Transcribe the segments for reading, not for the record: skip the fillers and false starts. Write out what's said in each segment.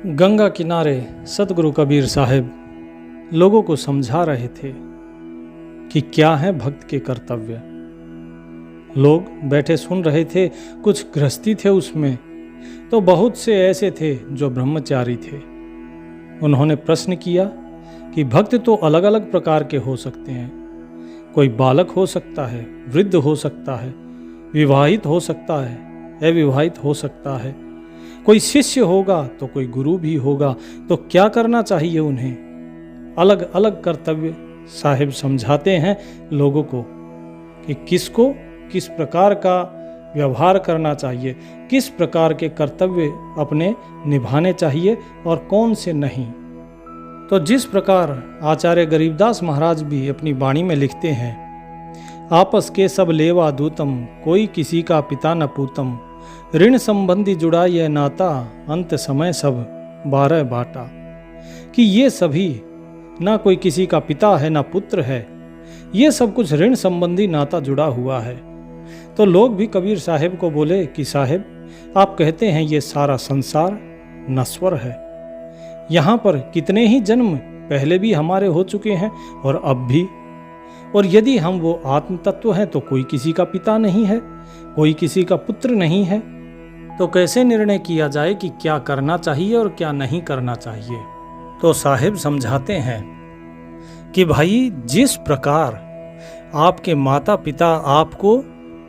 गंगा किनारे सतगुरु कबीर साहब लोगों को समझा रहे थे कि क्या है भक्त के कर्तव्य। लोग बैठे सुन रहे थे। कुछ गृहस्थी थे उसमें, तो बहुत से ऐसे थे जो ब्रह्मचारी थे। उन्होंने प्रश्न किया कि भक्त तो अलग अलग प्रकार के हो सकते हैं। कोई बालक हो सकता है, वृद्ध हो सकता है, विवाहित हो सकता है, अविवाहित हो सकता है, कोई शिष्य होगा तो कोई गुरु भी होगा। तो क्या करना चाहिए उन्हें? अलग अलग कर्तव्य साहिब समझाते हैं लोगों को कि किसको किस प्रकार का व्यवहार करना चाहिए, किस प्रकार के कर्तव्य अपने निभाने चाहिए और कौन से नहीं। तो जिस प्रकार आचार्य गरीबदास महाराज भी अपनी वाणी में लिखते हैं, आपस के सब लेवा दूतम, कोई किसी का पिता न पूतम, ऋण संबंधी जुड़ा यह नाता, अंत समय सब 12 बाटा। कि ये सभी ना कोई किसी का पिता है ना पुत्र है, ये सब कुछ ऋण संबंधी नाता जुड़ा हुआ है। तो लोग भी कबीर साहब को बोले कि साहब आप कहते हैं ये सारा संसार नश्वर है, यहाँ पर कितने ही जन्म पहले भी हमारे हो चुके हैं और अब भी। और यदि हम वो आत्म तत्व हैं तो कोई किसी का पिता नहीं है, कोई किसी का पुत्र नहीं है। तो कैसे निर्णय किया जाए कि क्या करना चाहिए और क्या नहीं करना चाहिए? तो साहिब समझाते हैं कि भाई जिस प्रकार आपके माता पिता आपको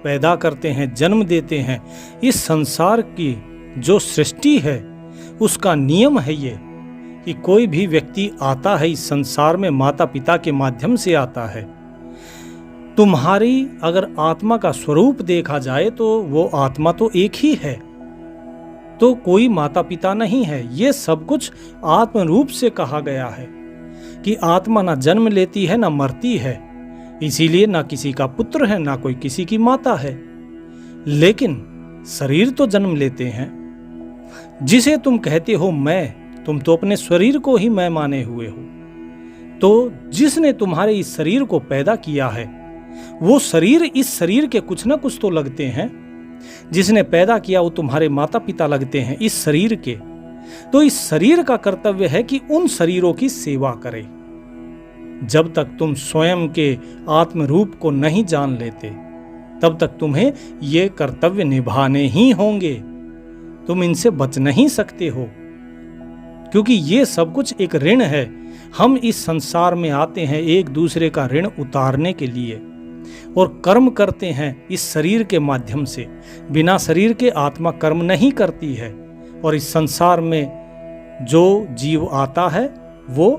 पैदा करते हैं, जन्म देते हैं, इस संसार की जो सृष्टि है उसका नियम है ये कि कोई भी व्यक्ति आता है इस संसार में माता पिता के माध्यम से आता है। तुम्हारी अगर आत्मा का स्वरूप देखा जाए तो वो आत्मा तो एक ही है, तो कोई माता पिता नहीं है। ये सब कुछ आत्म रूप से कहा गया है कि आत्मा ना जन्म लेती है ना मरती है, इसीलिए ना किसी का पुत्र है ना कोई किसी की माता है। लेकिन शरीर तो जन्म लेते हैं। जिसे तुम कहते हो मैं, तुम तो अपने शरीर को ही मैं माने हुए हो। तो जिसने तुम्हारे इस शरीर को पैदा किया है वो शरीर इस शरीर के कुछ ना कुछ तो लगते हैं। जिसने पैदा किया वो तुम्हारे माता पिता लगते हैं इस शरीर के। तो इस शरीर का कर्तव्य है कि उन शरीरों की सेवा करे। जब तक तुम स्वयं के आत्म रूप को नहीं जान लेते तब तक तुम्हें ये कर्तव्य निभाने ही होंगे। तुम इनसे बच नहीं सकते हो, क्योंकि ये सब कुछ एक ऋण है। हम इस संसार में आते हैं एक दूसरे का ऋण उतारने के लिए और कर्म करते हैं इस शरीर के माध्यम से। बिना शरीर के आत्मा कर्म नहीं करती है। और इस संसार में जो जीव आता है वो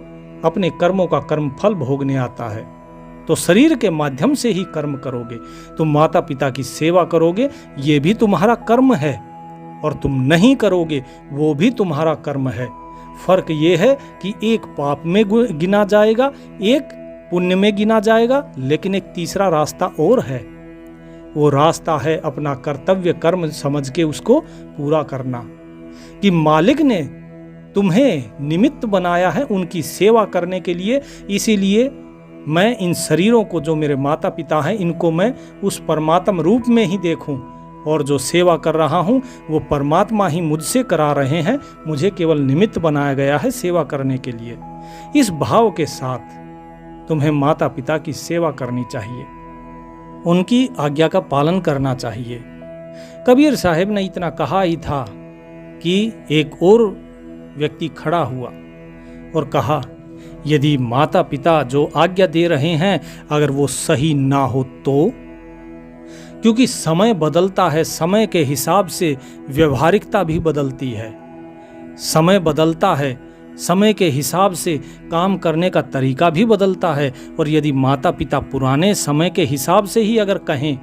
अपने कर्मों का कर्म फल भोगने आता है। तो शरीर के माध्यम से ही कर्म करोगे, तुम माता पिता की सेवा करोगे, ये भी तुम्हारा कर्म है। और तुम नहीं करोगे वो भी तुम्हारा कर्म है। फर्क ये है कि एक पाप में गिना जाएगा, एक पुण्य में गिना जाएगा, लेकिन एक तीसरा रास्ता और है। वो रास्ता है अपना कर्तव्य कर्म समझ के उसको पूरा करना। कि मालिक ने तुम्हें निमित्त बनाया है उनकी सेवा करने के लिए, इसीलिए मैं इन शरीरों को जो मेरे माता पिता हैं इनको मैं उस परमात्म रूप में ही देखूं। और जो सेवा कर रहा हूं वो परमात्मा ही मुझसे करा रहे हैं, मुझे केवल निमित्त बनाया गया है सेवा करने के लिए। इस भाव के साथ तुम्हें माता पिता की सेवा करनी चाहिए, उनकी आज्ञा का पालन करना चाहिए। कबीर साहब ने इतना कहा ही था कि एक और व्यक्ति खड़ा हुआ और कहा, यदि माता पिता जो आज्ञा दे रहे हैं अगर वो सही ना हो तो? क्योंकि समय बदलता है, समय के हिसाब से व्यवहारिकता भी बदलती है। समय बदलता है, समय के हिसाब से काम करने का तरीका भी बदलता है। और यदि माता पिता पुराने समय के हिसाब से ही अगर कहें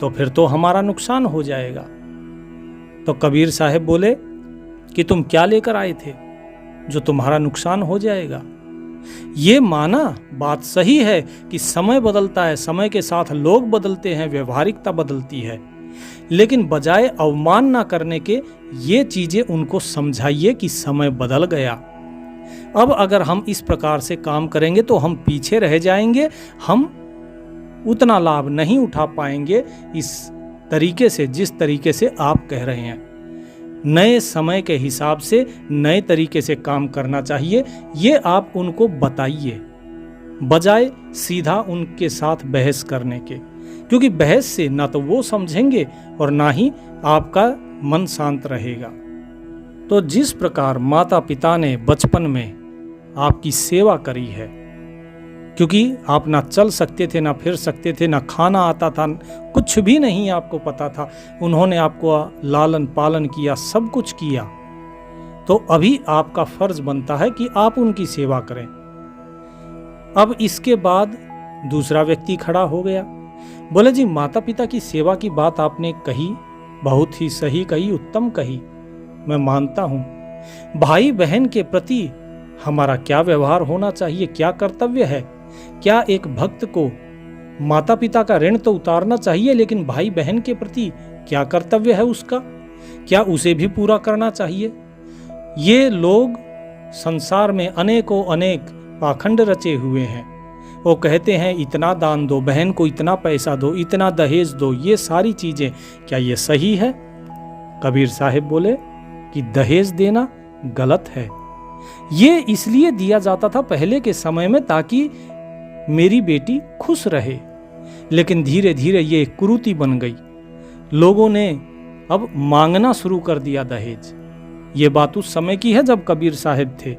तो फिर तो हमारा नुकसान हो जाएगा। तो कबीर साहब बोले कि तुम क्या लेकर आए थे जो तुम्हारा नुकसान हो जाएगा? ये माना बात सही है कि समय बदलता है, समय के साथ लोग बदलते हैं, व्यवहारिकता बदलती है, लेकिन बजाय अवमान ना करने के ये चीजें उनको समझाइए कि समय बदल गया। अब अगर हम इस प्रकार से काम करेंगे तो हम पीछे रह जाएंगे, हम उतना लाभ नहीं उठा पाएंगे इस तरीके से जिस तरीके से आप कह रहे हैं। नए समय के हिसाब से नए तरीके से काम करना चाहिए, ये आप उनको बताइए, बजाय सीधा उनके साथ बहस करने के। क्योंकि बहस से ना तो वो समझेंगे और ना ही आपका मन शांत रहेगा। तो जिस प्रकार माता पिता ने बचपन में आपकी सेवा करी है, क्योंकि आप ना चल सकते थे, ना फिर सकते थे, ना खाना आता था, कुछ भी नहीं आपको पता था, उन्होंने आपको लालन पालन किया, सब कुछ किया, तो अभी आपका फर्ज बनता है कि आप उनकी सेवा करें। अब इसके बाद दूसरा व्यक्ति खड़ा हो गया, बोले जी माता पिता की सेवा की बात आपने कही, बहुत ही सही कही, उत्तम कही, मैं मानता हूं। भाई बहन के प्रति हमारा क्या व्यवहार होना चाहिए, क्या कर्तव्य है? क्या एक भक्त को माता पिता का ऋण तो उतारना चाहिए, लेकिन भाई बहन के प्रति क्या कर्तव्य है उसका, क्या उसे भी पूरा करना चाहिए? ये लोग संसार में अनेकों अनेक पाखंड रचे हुए हैं। वो कहते हैं इतना दान दो, बहन को इतना पैसा दो, इतना दहेज दो, ये सारी चीजें, क्या ये सही है? कबीर साहिब बोले कि दहेज देना गलत है। ये इसलिए दिया जाता था पहले के समय में ताकि मेरी बेटी खुश रहे, लेकिन धीरे धीरे ये एक कुरीति बन गई। लोगों ने अब मांगना शुरू कर दिया दहेज। ये बात उस समय की है जब कबीर साहिब थे,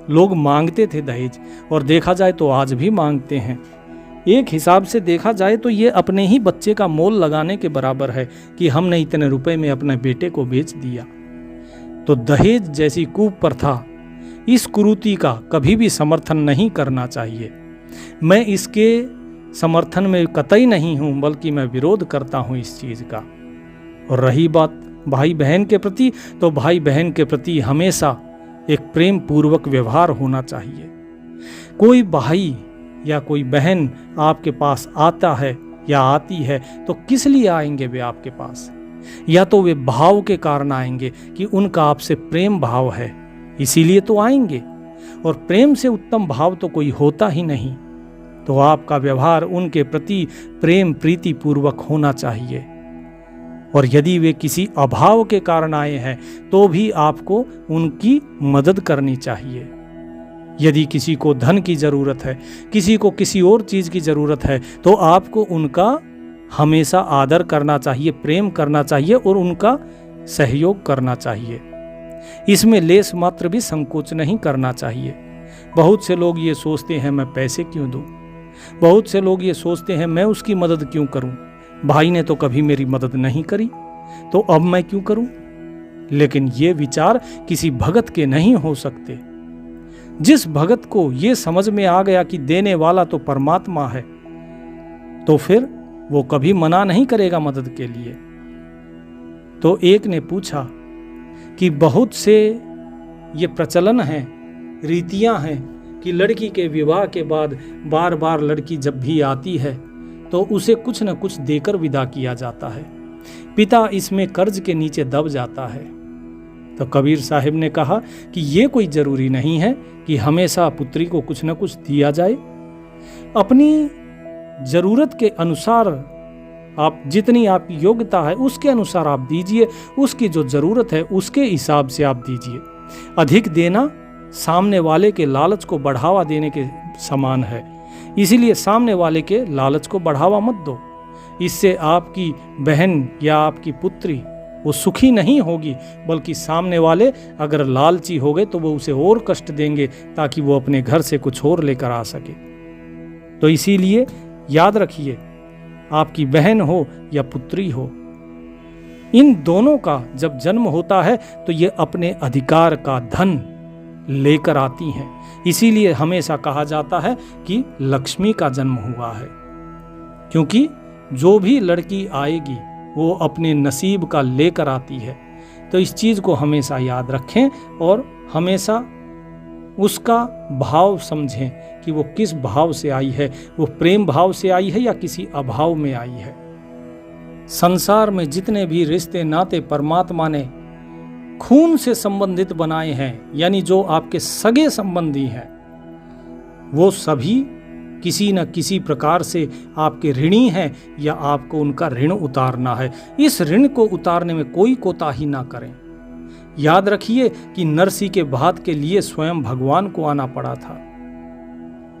लोग मांगते थे दहेज, और देखा जाए तो आज भी मांगते हैं। एक हिसाब से देखा जाए तो ये अपने ही बच्चे का मोल लगाने के बराबर है कि हमने इतने रुपए में अपने बेटे को बेच दिया। तो दहेज जैसी कुप्रथा, इस कुरीति का कभी भी समर्थन नहीं करना चाहिए। मैं इसके समर्थन में कतई नहीं हूं, बल्कि मैं विरोध करता हूं इस चीज का। और रही बात भाई बहन के प्रति, तो भाई बहन के प्रति हमेशा एक प्रेम पूर्वक व्यवहार होना चाहिए। कोई भाई या कोई बहन आपके पास आता है या आती है तो किस लिए आएंगे वे आपके पास? या तो वे भाव के कारण आएंगे कि उनका आपसे प्रेम भाव है, इसीलिए तो आएंगे, और प्रेम से उत्तम भाव तो कोई होता ही नहीं। तो आपका व्यवहार उनके प्रति प्रेम प्रीति पूर्वक होना चाहिए। और यदि वे किसी अभाव के कारण आए हैं तो भी आपको उनकी मदद करनी चाहिए। यदि किसी को धन की जरूरत है, किसी को किसी और चीज की जरूरत है, तो आपको उनका हमेशा आदर करना चाहिए, प्रेम करना चाहिए और उनका सहयोग करना चाहिए। इसमें लेस मात्र भी संकोच नहीं करना चाहिए। बहुत से लोग ये सोचते हैं मैं पैसे क्यों दूं, बहुत से लोग ये सोचते हैं मैं उसकी मदद क्यों करूं, भाई ने तो कभी मेरी मदद नहीं करी तो अब मैं क्यों करूं। लेकिन ये विचार किसी भगत के नहीं हो सकते। जिस भगत को ये समझ में आ गया कि देने वाला तो परमात्मा है, तो फिर वो कभी मना नहीं करेगा मदद के लिए। तो एक ने पूछा कि बहुत से ये प्रचलन है, रीतियां हैं कि लड़की के विवाह के बाद बार बार लड़की जब भी आती है तो उसे कुछ न कुछ देकर विदा किया जाता है, पिता इसमें कर्ज के नीचे दब जाता है। तो कबीर साहिब ने कहा कि ये कोई जरूरी नहीं है कि हमेशा पुत्री को कुछ न कुछ दिया जाए। अपनी जरूरत के अनुसार आप जितनी आपकी योग्यता है उसके अनुसार आप दीजिए, उसकी जो जरूरत है उसके हिसाब से आप दीजिए। अधिक देना सामने वाले के लालच को बढ़ावा देने के समान है, इसीलिए सामने वाले के लालच को बढ़ावा मत दो। इससे आपकी बहन या आपकी पुत्री वो सुखी नहीं होगी, बल्कि सामने वाले अगर लालची हो गए तो वो उसे और कष्ट देंगे ताकि वो अपने घर से कुछ और लेकर आ सके। तो इसीलिए याद रखिए, आपकी बहन हो या पुत्री हो, इन दोनों का जब जन्म होता है तो ये अपने अधिकार का धन लेकर आती हैं। इसीलिए हमेशा कहा जाता है कि लक्ष्मी का जन्म हुआ है, क्योंकि जो भी लड़की आएगी वो अपने नसीब का लेकर आती है। तो इस चीज़ को हमेशा याद रखें और हमेशा उसका भाव समझें कि वो किस भाव से आई है, वो प्रेम भाव से आई है या किसी अभाव में आई है। संसार में जितने भी रिश्ते नाते परमात्मा ने खून से संबंधित बनाए हैं, यानी जो आपके सगे संबंधी हैं, वो सभी किसी न किसी प्रकार से आपके ऋणी हैं या आपको उनका ऋण उतारना है। इस ऋण को उतारने में कोई कोताही ना करें। याद रखिए कि नरसी के बाद के लिए स्वयं भगवान को आना पड़ा था।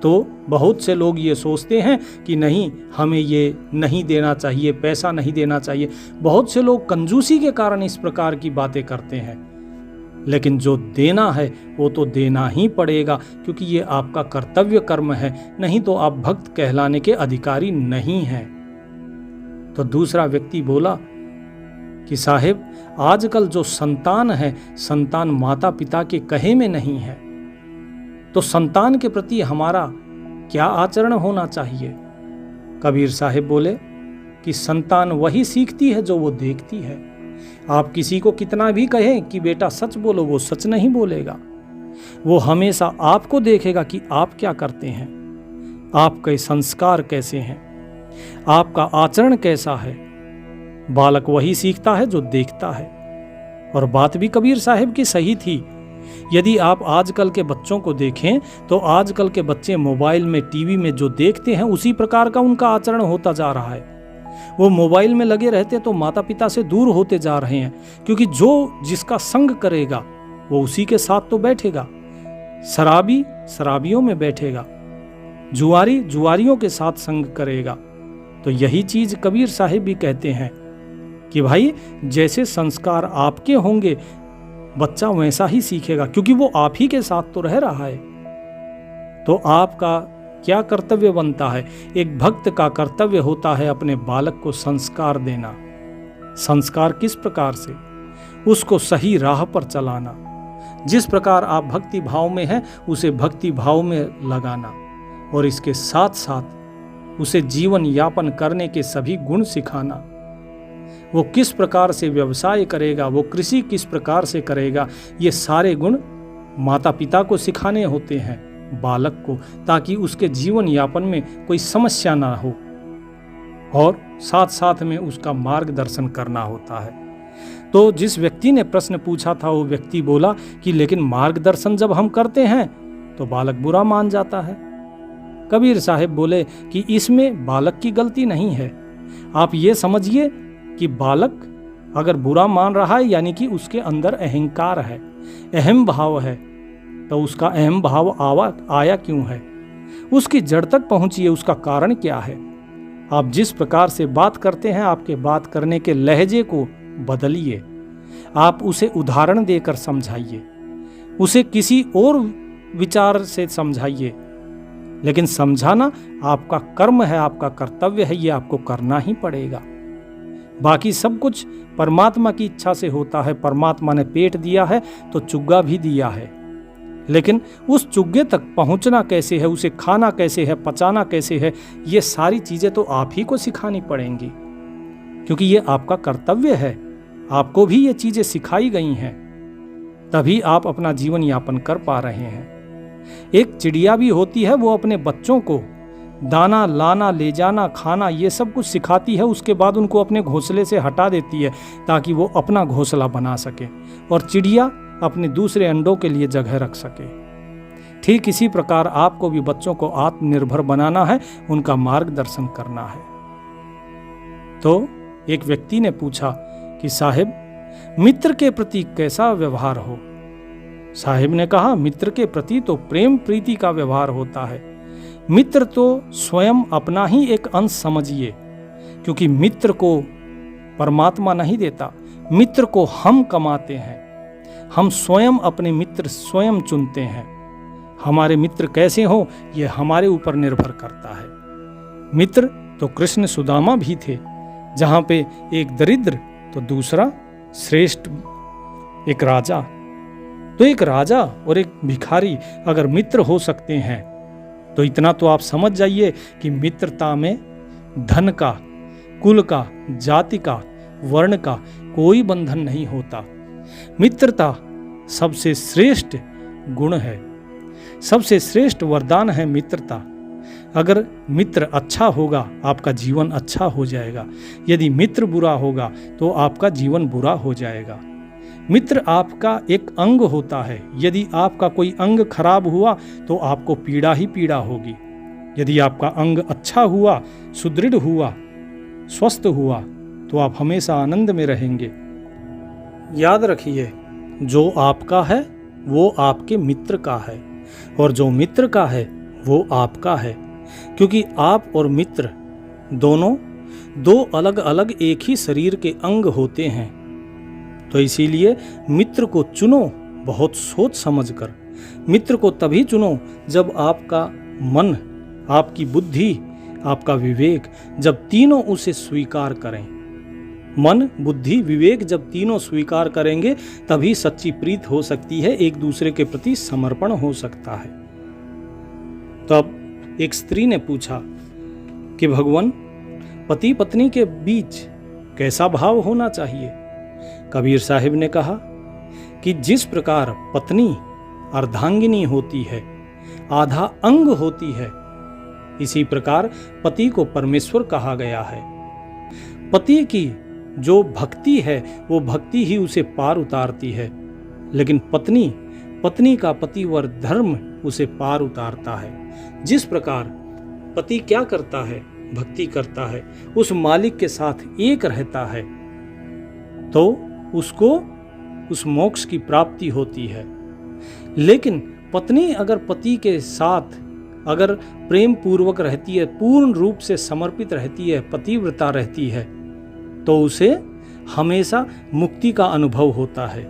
तो बहुत से लोग ये सोचते हैं कि नहीं, हमें ये नहीं देना चाहिए, पैसा नहीं देना चाहिए। बहुत से लोग कंजूसी के कारण इस प्रकार की बातें करते हैं, लेकिन जो देना है वो तो देना ही पड़ेगा, क्योंकि ये आपका कर्तव्य कर्म है, नहीं तो आप भक्त कहलाने के अधिकारी नहीं हैं। तो दूसरा व्यक्ति बोला कि साहिब, आजकल जो संतान है, संतान माता पिता के कहे में नहीं है, तो संतान के प्रति हमारा क्या आचरण होना चाहिए? कबीर साहिब बोले कि संतान वही सीखती है जो वो देखती है। आप किसी को कितना भी कहें कि बेटा सच बोलो, वो सच नहीं बोलेगा। वो हमेशा आपको देखेगा कि आप क्या करते हैं, आपके संस्कार कैसे हैं, आपका आचरण कैसा है। बालक वही सीखता है जो देखता है। और बात भी कबीर साहिब की सही थी। यदि आप आजकल के बच्चों को देखें तो आजकल के बच्चे मोबाइल में, टीवी में जो देखते हैं उसी प्रकार का उनका आचरण होता जा रहा है। वो मोबाइल में लगे रहते तो माता पिता से दूर होते जा रहे हैं, क्योंकि जो जिसका संग करेगा वो उसी के साथ तो बैठेगा। शराबी शराबियों में बैठेगा, जुआरी जुआरियों के साथ संग करेगा। तो यही चीज कबीर साहिब भी कहते हैं कि भाई, जैसे संस्कार आपके होंगे बच्चा वैसा ही सीखेगा, क्योंकि वो आप ही के साथ तो रह रहा है। तो आपका क्या कर्तव्य बनता है? एक भक्त का कर्तव्य होता है अपने बालक को संस्कार देना। संस्कार किस प्रकार से? उसको सही राह पर चलाना। जिस प्रकार आप भक्ति भाव में हैं उसे भक्ति भाव में लगाना, और इसके साथ साथ उसे जीवन यापन करने के सभी गुण सिखाना। वो किस प्रकार से व्यवसाय करेगा, वो कृषि किस प्रकार से करेगा, ये सारे गुण माता पिता को सिखाने होते हैं बालक को, ताकि उसके जीवन यापन में कोई समस्या ना हो, और साथ साथ में उसका मार्गदर्शन करना होता है। तो जिस व्यक्ति ने प्रश्न पूछा था वो व्यक्ति बोला कि लेकिन मार्गदर्शन जब हम करते हैं तो बालक बुरा मान जाता है। कबीर साहिब बोले कि इसमें बालक की गलती नहीं है। आप ये समझिए कि बालक अगर बुरा मान रहा है यानी कि उसके अंदर अहंकार है, अहम भाव है, तो उसका अहम भाव आया क्यों है? उसकी जड़ तक पहुंचिए, उसका कारण क्या है? आप जिस प्रकार से बात करते हैं आपके बात करने के लहजे को बदलिए। आप उसे उदाहरण देकर समझाइए, उसे किसी और विचार से समझाइए, लेकिन समझाना आपका कर्म है, आपका कर्तव्य है, ये आपको करना ही पड़ेगा। बाकी सब कुछ परमात्मा की इच्छा से होता है। परमात्मा ने पेट दिया है तो चुग्गा भी दिया है, लेकिन उस चुग्गे तक पहुंचना कैसे है, उसे खाना कैसे है, पचाना कैसे है, ये सारी चीजें तो आप ही को सिखानी पड़ेंगी, क्योंकि ये आपका कर्तव्य है। आपको भी ये चीजें सिखाई गई हैं, तभी आप अपना जीवन यापन कर पा रहे हैं। एक चिड़िया भी होती है, वो अपने बच्चों को दाना लाना, ले जाना, खाना, ये सब कुछ सिखाती है। उसके बाद उनको अपने घोंसले से हटा देती है ताकि वो अपना घोंसला बना सके और चिड़िया अपने दूसरे अंडों के लिए जगह रख सके। ठीक इसी प्रकार आपको भी बच्चों को आत्मनिर्भर बनाना है, उनका मार्गदर्शन करना है। तो एक व्यक्ति ने पूछा कि साहिब, मित्र के प्रति कैसा व्यवहार हो? साहिब ने कहा, मित्र के प्रति तो प्रेम प्रीति का व्यवहार होता है। मित्र तो स्वयं अपना ही एक अंश समझिए, क्योंकि मित्र को परमात्मा नहीं देता, मित्र को हम कमाते हैं। हम स्वयं अपने मित्र स्वयं चुनते हैं। हमारे मित्र कैसे हों ये हमारे ऊपर निर्भर करता है। मित्र तो कृष्ण सुदामा भी थे, जहाँ पे एक दरिद्र तो दूसरा श्रेष्ठ, एक राजा। तो एक राजा और एक भिखारी अगर मित्र हो सकते हैं तो इतना तो आप समझ जाइए कि मित्रता में धन का, कुल का, जाति का, वर्ण का कोई बंधन नहीं होता। मित्रता सबसे श्रेष्ठ गुण है, सबसे श्रेष्ठ वरदान है मित्रता। अगर मित्र अच्छा होगा आपका जीवन अच्छा हो जाएगा, यदि मित्र बुरा होगा तो आपका जीवन बुरा हो जाएगा। मित्र आपका एक अंग होता है, यदि आपका कोई अंग खराब हुआ तो आपको पीड़ा ही पीड़ा होगी। यदि आपका अंग अच्छा हुआ, सुदृढ़ हुआ, स्वस्थ हुआ तो आप हमेशा आनंद में रहेंगे। याद रखिए जो आपका है वो आपके मित्र का है, और जो मित्र का है वो आपका है, क्योंकि आप और मित्र दोनों दो अलग अलग एक ही शरीर के अंग होते हैं। तो इसीलिए मित्र को चुनो बहुत सोच समझकर। मित्र को तभी चुनो जब आपका मन, आपकी बुद्धि, आपका विवेक, जब तीनों उसे स्वीकार करें। मन, बुद्धि, विवेक जब तीनों स्वीकार करेंगे तभी सच्ची प्रीत हो सकती है, एक दूसरे के प्रति समर्पण हो सकता है। तब एक स्त्री ने पूछा कि भगवान, पति पत्नी के बीच कैसा भाव होना चाहिए? कबीर साहिब ने कहा कि जिस प्रकार पत्नी अर्धांगिनी होती है, आधा अंग होती है, इसी प्रकार पति को परमेश्वर कहा गया है। पति की जो भक्ति है वो भक्ति ही उसे पार उतारती है, लेकिन पत्नी का पतिवर धर्म उसे पार उतारता है। जिस प्रकार पति क्या करता है? भक्ति करता है, उस मालिक के साथ एक रहता है, तो उसको उस मोक्ष की प्राप्ति होती है। लेकिन पत्नी अगर पति के साथ अगर प्रेम पूर्वक रहती है, पूर्ण रूप से समर्पित रहती है, पतिव्रता रहती है, तो उसे हमेशा मुक्ति का अनुभव होता है।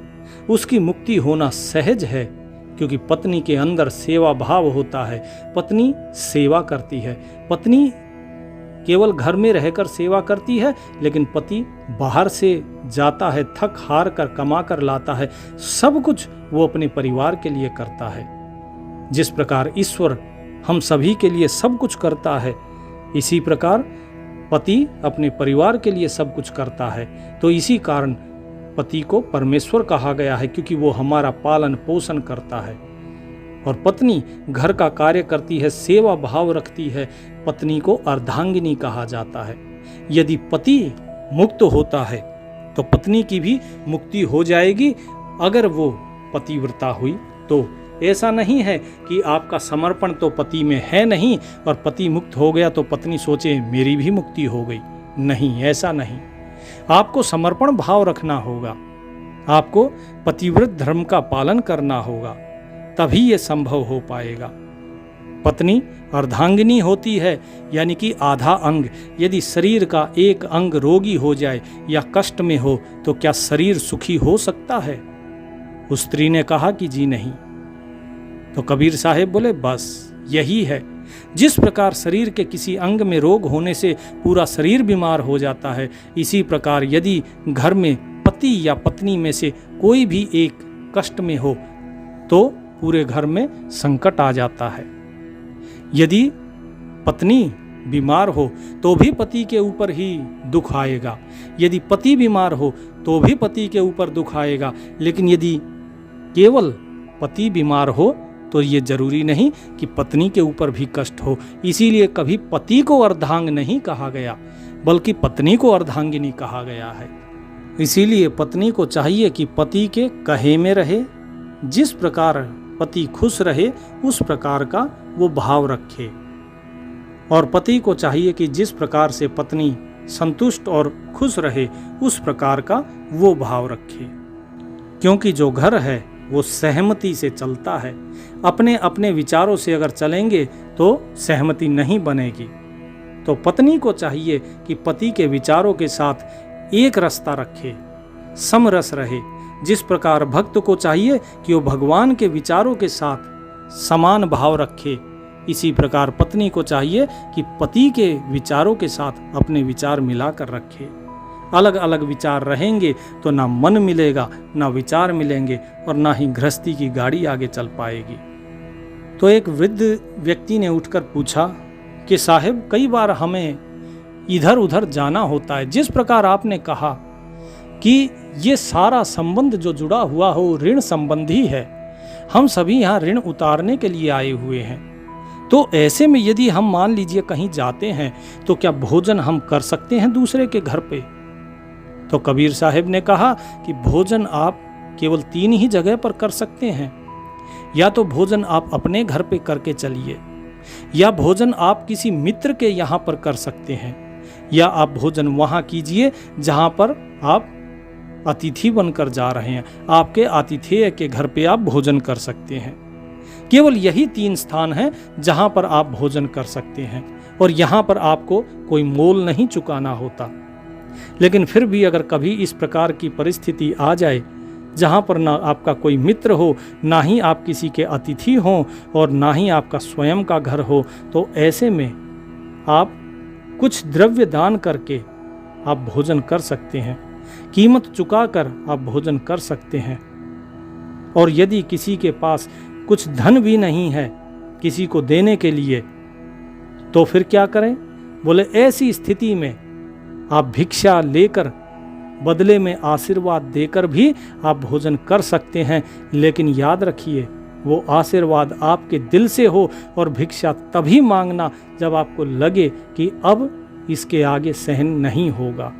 उसकी मुक्ति होना सहज है, क्योंकि पत्नी के अंदर सेवा भाव होता है। पत्नी सेवा करती है। पत्नी केवल घर में रहकर सेवा करती है, लेकिन पति बाहर से जाता है, थक हार कर कमा कर लाता है। सब कुछ वो अपने परिवार के लिए करता है। जिस प्रकार ईश्वर हम सभी के लिए सब कुछ करता है, इसी प्रकार पति अपने परिवार के लिए सब कुछ करता है। तो इसी कारण पति को परमेश्वर कहा गया है, क्योंकि वो हमारा पालन पोषण करता है। और पत्नी घर का कार्य करती है, सेवा भाव रखती है। पत्नी को अर्धांगिनी कहा जाता है। यदि पति मुक्त होता है तो पत्नी की भी मुक्ति हो जाएगी, अगर वो पतिव्रता हुई तो। ऐसा नहीं है कि आपका समर्पण तो पति में है नहीं और पति मुक्त हो गया तो पत्नी सोचे मेरी भी मुक्ति हो गई। नहीं, ऐसा नहीं। आपको समर्पण भाव रखना होगा, आपको पतिव्रत धर्म का पालन करना होगा, तभी ये संभव हो पाएगा। पत्नी अर्धांगिनी होती है, यानी कि आधा अंग। यदि शरीर का एक अंग रोगी हो जाए या कष्ट में हो तो क्या शरीर सुखी हो सकता है? उस स्त्री ने कहा कि जी नहीं। तो कबीर साहब बोले बस यही है। जिस प्रकार शरीर के किसी अंग में रोग होने से पूरा शरीर बीमार हो जाता है, इसी प्रकार यदि घर में पति या पत्नी में से कोई भी एक कष्ट में हो तो पूरे घर में संकट आ जाता है। यदि पत्नी बीमार हो तो भी पति के ऊपर ही दुख आएगा, यदि पति बीमार हो तो भी पति के ऊपर दुख आएगा। लेकिन यदि केवल पति बीमार हो तो ये जरूरी नहीं कि पत्नी के ऊपर भी कष्ट हो। इसीलिए कभी पति को अर्धांग नहीं कहा गया, बल्कि पत्नी को अर्धांगिनी कहा गया है। इसीलिए पत्नी को चाहिए कि पति के कहे में रहे, जिस प्रकार पति खुश रहे उस प्रकार का वो भाव रखे। और पति को चाहिए कि जिस प्रकार से पत्नी संतुष्ट और खुश रहे उस प्रकार का वो भाव रखे। क्योंकि जो घर है वो सहमति से चलता है। अपने अपने विचारों से अगर चलेंगे तो सहमति नहीं बनेगी। तो पत्नी को चाहिए कि पति के विचारों के साथ एक रास्ता रखे, समरस रहे। जिस प्रकार भक्त को चाहिए कि वो भगवान के विचारों के साथ समान भाव रखे, इसी प्रकार पत्नी को चाहिए कि पति के विचारों के साथ अपने विचार मिलाकर रखे। अलग अलग विचार रहेंगे तो ना मन मिलेगा, ना विचार मिलेंगे, और ना ही गृहस्थी की गाड़ी आगे चल पाएगी। तो एक वृद्ध व्यक्ति ने उठकर पूछा कि साहब, कई बार हमें इधर उधर जाना होता है। जिस प्रकार आपने कहा कि ये सारा संबंध जो जुड़ा हुआ हो ऋण संबंधी है, हम सभी यहाँ ऋण उतारने के लिए आए हुए हैं। तो ऐसे में यदि हम मान लीजिए कहीं जाते हैं तो क्या भोजन हम कर सकते हैं दूसरे के घर पे? तो कबीर साहब ने कहा कि भोजन आप केवल 3 ही जगह पर कर सकते हैं। या तो भोजन आप अपने घर पे करके चलिए, या भोजन आप किसी मित्र के यहाँ पर कर सकते हैं, या आप भोजन वहाँ कीजिए जहाँ पर आप अतिथि बनकर जा रहे हैं, आपके आतिथेय के घर पे आप भोजन कर सकते हैं। केवल यही 3 स्थान हैं जहां पर आप भोजन कर सकते हैं और यहां पर आपको कोई मोल नहीं चुकाना होता। लेकिन फिर भी अगर कभी इस प्रकार की परिस्थिति आ जाए जहां पर ना आपका कोई मित्र हो, ना ही आप किसी के अतिथि हों और ना ही आपका स्वयं का घर हो, तो ऐसे में आप कुछ द्रव्य दान करके आप भोजन कर सकते हैं, कीमत चुकाकर आप भोजन कर सकते हैं। और यदि किसी के पास कुछ धन भी नहीं है किसी को देने के लिए, तो फिर क्या करें? बोले ऐसी स्थिति में आप भिक्षा लेकर बदले में आशीर्वाद देकर भी आप भोजन कर सकते हैं। लेकिन याद रखिए, वो आशीर्वाद आपके दिल से हो और भिक्षा तभी मांगना जब आपको लगे कि अब इसके आगे सहन नहीं होगा,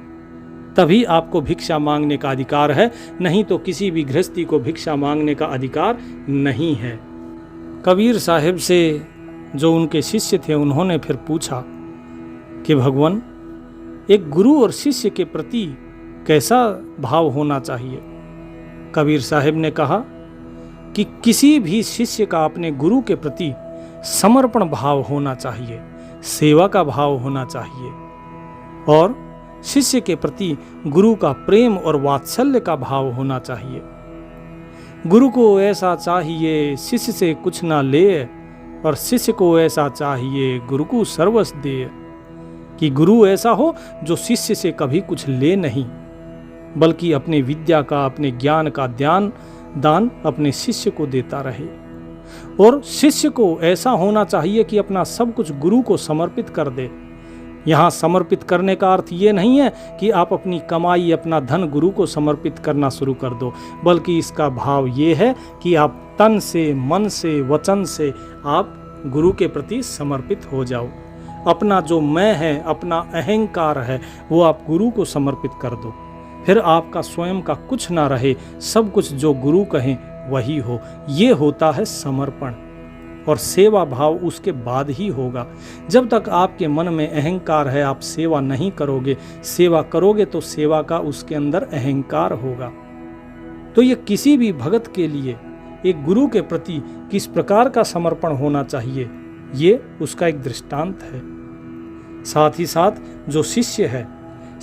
तभी आपको भिक्षा मांगने का अधिकार है, नहीं तो किसी भी गृहस्थी को भिक्षा मांगने का अधिकार नहीं है। कबीर साहिब से जो उनके शिष्य थे उन्होंने फिर पूछा कि भगवान, एक गुरु और शिष्य के प्रति कैसा भाव होना चाहिए? कबीर साहिब ने कहा कि किसी भी शिष्य का अपने गुरु के प्रति समर्पण भाव होना चाहिए, सेवा का भाव होना चाहिए और शिष्य के प्रति गुरु का प्रेम और वात्सल्य का भाव होना चाहिए। गुरु को ऐसा चाहिए शिष्य से कुछ ना ले, और शिष्य को ऐसा चाहिए गुरु को सर्वस्व दे। कि गुरु ऐसा हो जो शिष्य से कभी कुछ ले नहीं, बल्कि अपने विद्या का, अपने ज्ञान का दान अपने शिष्य को देता रहे। और शिष्य को ऐसा होना चाहिए कि अपना सब कुछ गुरु को समर्पित कर दे। यहाँ समर्पित करने का अर्थ ये नहीं है कि आप अपनी कमाई, अपना धन गुरु को समर्पित करना शुरू कर दो, बल्कि इसका भाव ये है कि आप तन से, मन से, वचन से आप गुरु के प्रति समर्पित हो जाओ। अपना जो मैं है, अपना अहंकार है, वो आप गुरु को समर्पित कर दो। फिर आपका स्वयं का कुछ ना रहे, सब कुछ जो गुरु कहें वही हो। ये होता है समर्पण, और सेवा भाव उसके बाद ही होगा। जब तक आपके मन में अहंकार है, आप सेवा नहीं करोगे। सेवा करोगे तो सेवा का उसके अंदर अहंकार होगा। तो ये किसी भी भगत के लिए एक गुरु के प्रति किस प्रकार का समर्पण होना चाहिए, ये उसका एक दृष्टांत है। साथ ही साथ जो शिष्य है,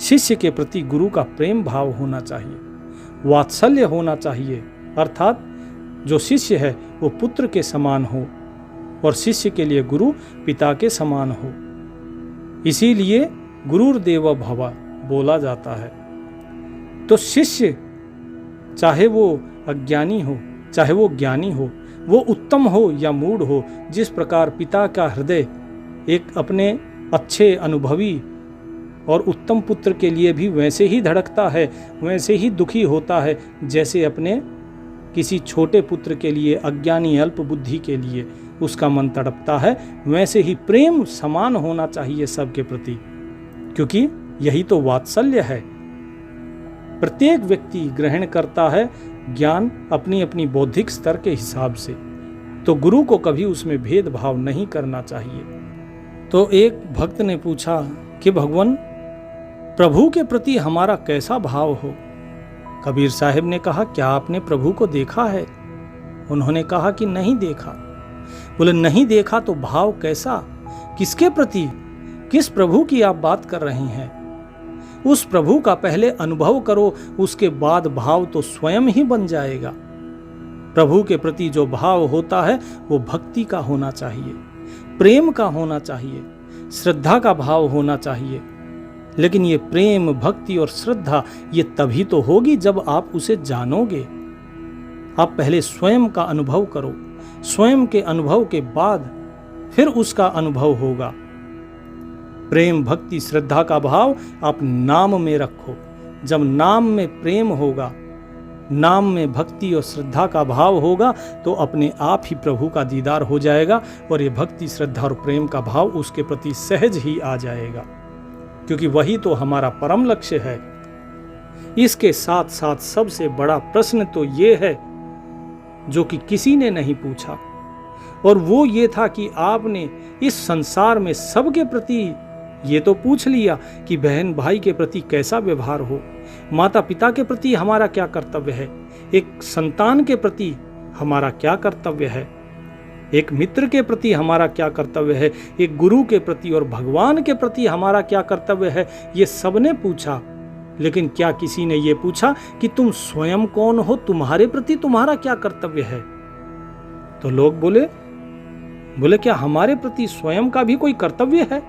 शिष्य के प्रति गुरु का प्रेम भाव होना चाहिए, वात्सल्य होना चाहिए। अर्थात जो शिष्य है वो पुत्र के समान हो और शिष्य के लिए गुरु पिता के समान हो। इसीलिए गुरुर्देवो भव बोला जाता है। तो शिष्य चाहे वो अज्ञानी हो, चाहे वो ज्ञानी हो, वो उत्तम हो या मूढ़ हो, जिस प्रकार पिता का हृदय एक अपने अच्छे, अनुभवी और उत्तम पुत्र के लिए भी वैसे ही धड़कता है, वैसे ही दुखी होता है जैसे अपने किसी छोटे पुत्र के लिए, अज्ञानी अल्प बुद्धि के लिए उसका मन तड़पता है, वैसे ही प्रेम समान होना चाहिए सबके प्रति, क्योंकि यही तो वात्सल्य है। प्रत्येक व्यक्ति ग्रहण करता है ज्ञान अपनी अपनी बौद्धिक स्तर के हिसाब से, तो गुरु को कभी उसमें भेदभाव नहीं करना चाहिए। तो एक भक्त ने पूछा कि भगवान, प्रभु के प्रति हमारा कैसा भाव हो? कबीर साहिब ने कहा, क्या आपने प्रभु को देखा है? उन्होंने कहा कि नहीं देखा। बोले नहीं देखा तो भाव कैसा? किसके प्रति, किस प्रभु की आप बात कर रहे हैं? उस प्रभु का पहले अनुभव करो, उसके बाद भाव तो स्वयं ही बन जाएगा। प्रभु के प्रति जो भाव होता है वो भक्ति का होना चाहिए, प्रेम का होना चाहिए, श्रद्धा का भाव होना चाहिए। लेकिन ये प्रेम, भक्ति और श्रद्धा ये तभी तो होगी जब आप उसे जानोगे। आप पहले स्वयं का अनुभव करो, स्वयं के अनुभव के बाद फिर उसका अनुभव होगा। प्रेम, भक्ति, श्रद्धा का भाव आप नाम में रखो। जब नाम में प्रेम होगा, नाम में भक्ति और श्रद्धा का भाव होगा, तो अपने आप ही प्रभु का दीदार हो जाएगा और ये भक्ति, श्रद्धा और प्रेम का भाव उसके प्रति सहज ही आ जाएगा, क्योंकि वही तो हमारा परम लक्ष्य है। इसके साथ साथ सबसे बड़ा प्रश्न तो ये है जो कि किसी ने नहीं पूछा, और वो ये था कि आपने इस संसार में सबके प्रति ये तो पूछ लिया कि बहन भाई के प्रति कैसा व्यवहार हो, माता पिता के प्रति हमारा क्या कर्तव्य है, एक संतान के प्रति हमारा क्या कर्तव्य है, एक मित्र के प्रति हमारा क्या कर्तव्य है, एक गुरु के प्रति और भगवान के प्रति हमारा क्या कर्तव्य है। ये सबने पूछा, लेकिन क्या किसी ने ये पूछा कि तुम स्वयं कौन हो, तुम्हारे प्रति तुम्हारा क्या कर्तव्य है। तो लोग बोले क्या हमारे प्रति स्वयं का भी कोई कर्तव्य है।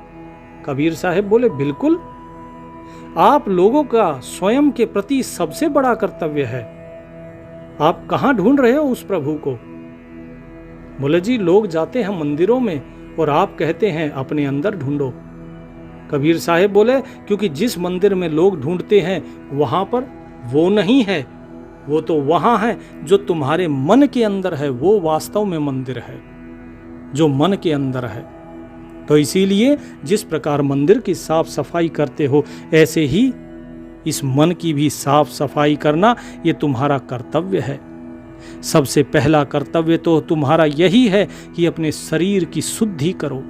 कबीर साहब बोले बिल्कुल, आप लोगों का स्वयं के प्रति सबसे बड़ा कर्तव्य है। आप कहां ढूंढ रहे हो उस प्रभु को। बोले जी लोग जाते हैं मंदिरों में और आप कहते हैं अपने अंदर ढूंढो। कबीर साहब बोले क्योंकि जिस मंदिर में लोग ढूंढते हैं वहां पर वो नहीं है, वो तो वहां है जो तुम्हारे मन के अंदर है, वो वास्तव में मंदिर है जो मन के अंदर है। तो इसीलिए जिस प्रकार मंदिर की साफ सफाई करते हो, ऐसे ही इस मन की भी साफ सफाई करना ये तुम्हारा कर्तव्य है। सबसे पहला कर्तव्य तो तुम्हारा यही है कि अपने शरीर की शुद्धि करो,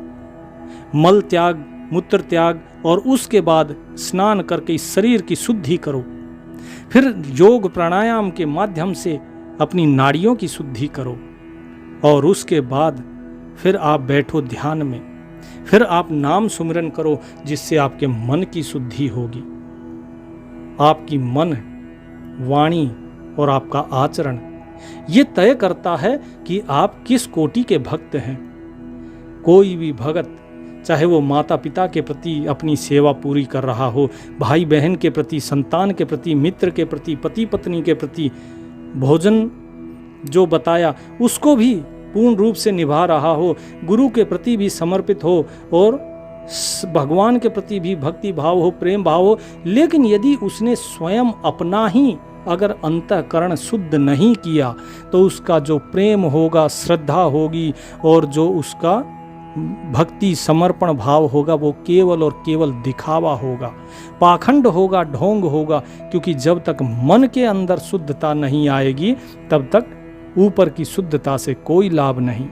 मल त्याग, मूत्र त्याग, और उसके बाद स्नान करके इस शरीर की शुद्धि करो। फिर योग प्राणायाम के माध्यम से अपनी नाड़ियों की शुद्धि करो, और उसके बाद फिर आप बैठो ध्यान में, फिर आप नाम सुमिरन करो, जिससे आपके मन की शुद्धि होगी। आपकी मन, वाणी और आपका आचरण ये तय करता है कि आप किस कोटि के भक्त हैं। कोई भी भगत, चाहे वो माता पिता के प्रति अपनी सेवा पूरी कर रहा हो, भाई बहन के प्रति, संतान के प्रति, मित्र के प्रति, पति पत्नी के प्रति, भोजन जो बताया उसको भी पूर्ण रूप से निभा रहा हो, गुरु के प्रति भी समर्पित हो और भगवान के प्रति भी भक्ति भाव हो, प्रेम भाव हो, लेकिन यदि उसने स्वयं अपना ही अगर अंतःकरण शुद्ध नहीं किया तो उसका जो प्रेम होगा, श्रद्धा होगी और जो उसका भक्ति समर्पण भाव होगा वो केवल और केवल दिखावा होगा, पाखंड होगा, ढोंग होगा। क्योंकि जब तक मन के अंदर शुद्धता नहीं आएगी तब तक ऊपर की शुद्धता से कोई लाभ नहीं।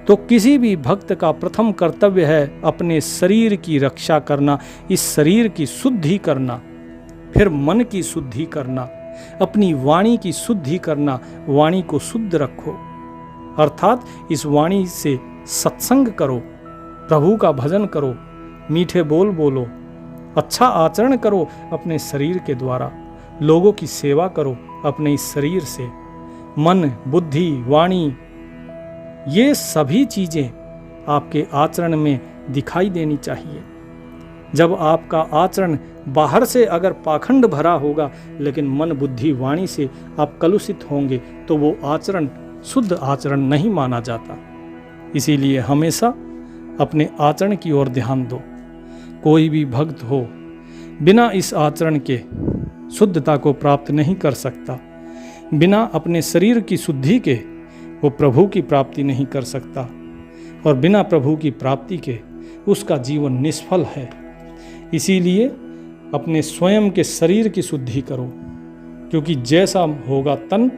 तो किसी भी भक्त का प्रथम कर्तव्य है अपने शरीर की रक्षा करना, इस शरीर की शुद्धि करना, फिर मन की शुद्धि करना, अपनी वाणी की शुद्धि करना। वाणी को शुद्ध रखो, अर्थात इस वाणी से सत्संग करो, प्रभु का भजन करो, मीठे बोल बोलो, अच्छा आचरण करो अपने शरीर के द्वारा, लोगों की सेवा करो अपने इस शरीर से। मन, बुद्धि, वाणी, ये सभी चीज़ें आपके आचरण में दिखाई देनी चाहिए। जब आपका आचरण बाहर से अगर पाखंड भरा होगा लेकिन मन, बुद्धि, वाणी से आप कलुषित होंगे तो वो आचरण शुद्ध आचरण नहीं माना जाता। इसीलिए हमेशा अपने आचरण की ओर ध्यान दो। कोई भी भक्त हो बिना इस आचरण के शुद्धता को प्राप्त नहीं कर सकता, बिना अपने शरीर की शुद्धि के वो प्रभु की प्राप्ति नहीं कर सकता, और बिना प्रभु की प्राप्ति के उसका जीवन निष्फल है। इसीलिए अपने स्वयं के शरीर की शुद्धि करो, क्योंकि जैसा होगा तन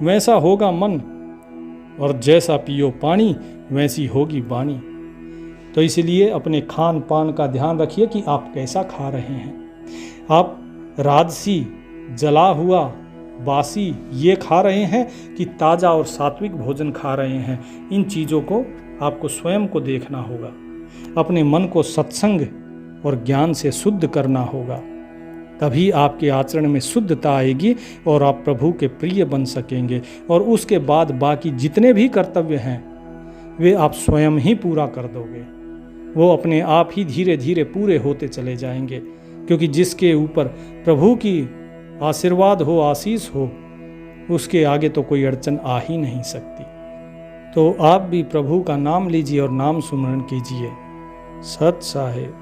वैसा होगा मन, और जैसा पियो पानी वैसी होगी वाणी। तो इसलिए अपने खान पान का ध्यान रखिए कि आप कैसा खा रहे हैं। आप राजसी, जला हुआ, बासी ये खा रहे हैं कि ताज़ा और सात्विक भोजन खा रहे हैं। इन चीज़ों को आपको स्वयं को देखना होगा। अपने मन को सत्संग और ज्ञान से शुद्ध करना होगा, तभी आपके आचरण में शुद्धता आएगी और आप प्रभु के प्रिय बन सकेंगे। और उसके बाद बाकी जितने भी कर्तव्य हैं वे आप स्वयं ही पूरा कर दोगे। वो अपने आप ही धीरे धीरे पूरे होते चले जाएंगे, क्योंकि जिसके ऊपर प्रभु की आशीर्वाद हो, आशीष हो, उसके आगे तो कोई अड़चन आ ही नहीं सकती। तो आप भी प्रभु का नाम लीजिए और नाम सुमरण कीजिए। सत साहिब।